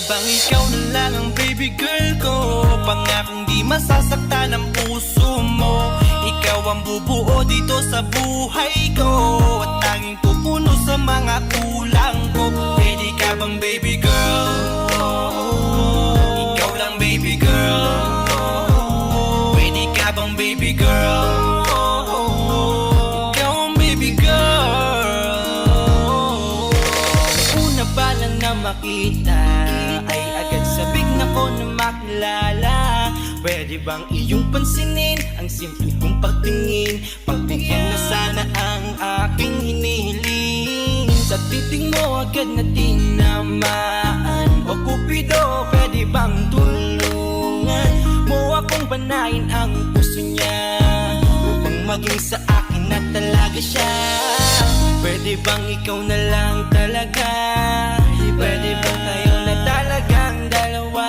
bang ikaw na lang ang baby girl ko? Pangakong di masasaktan ang puso mo. Ikaw ang bubuo dito sa buhay ko, at tanging pupuno sa mga kulang ko. Pwede ka bang baby girl? Ikaw lang baby girl. Pwede ka bang baby girl? Ikaw ang baby girl. Una pa lang na makita ay agad sabik na ko na makilala. Pwede bang iyong pansinin ang simple kong pagtingin? Pagbigyan na sana ang aking hinihiling. Sa titing mo agad na tinamaan. O Cupido, pwede bang tulungan mo akong banayin ang puso niya, upang maging sa akin na talaga siya? Pwede bang ikaw na lang talaga? Pwede bang tayo na talagang dalawa?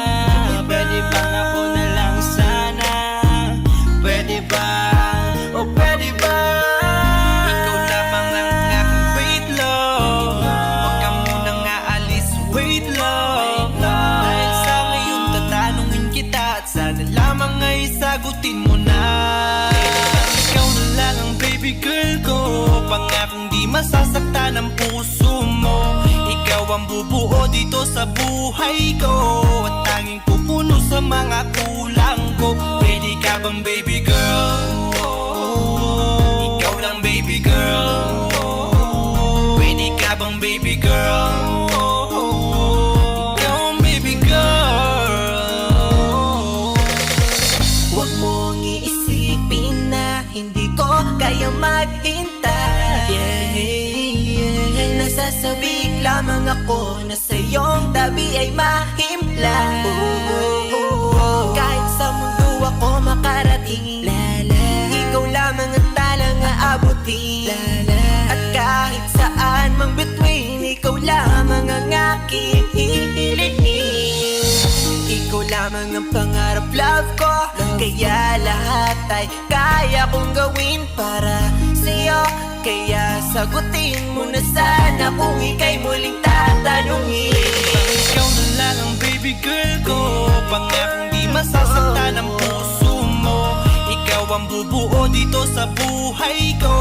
Pwede bang ako na lang sana? Pwede ba? O pwede ba? Ikaw lamang ang aking wait love. Huwag ka munang aalis, wait love. Dahil sa ngayon tatanungin kita, at sana lamang ay sagutin mo na. Ikaw na lang ang baby girl ko. Pangakong di masasaktan ang puso mo. Ikaw ang bubuo dito sa buhay ko, at tanging pupuno sa mga kulang ko. Pwede ka bang baby girl? Ikaw lang baby girl. Pwede ka bang baby girl? Ikaw ang baby girl. Huwag mong iisipin na hindi ko kaya maghintay. Nasasabik lamang ako na sa iyong tabi ay mahimpla. Kahit sa mundo ako makarating, ikaw lamang ang talang aabutin. At kahit saan mang between, ikaw lamang ang aking hihilingin. Ikaw lamang ang pangarap, love ko. Kaya lahat ay kaya kong gawin para sa'yo. Kaya sagutin mo na sana kung ika'y muling tatanungin. Ikaw na lang ang baby girl ko. Pangakong di masasaktan ang puso mo. Ikaw ang bubuo dito sa buhay ko,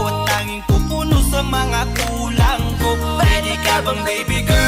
at tanging pupuno sa mga kulang ko. Pwede ka bang baby girl?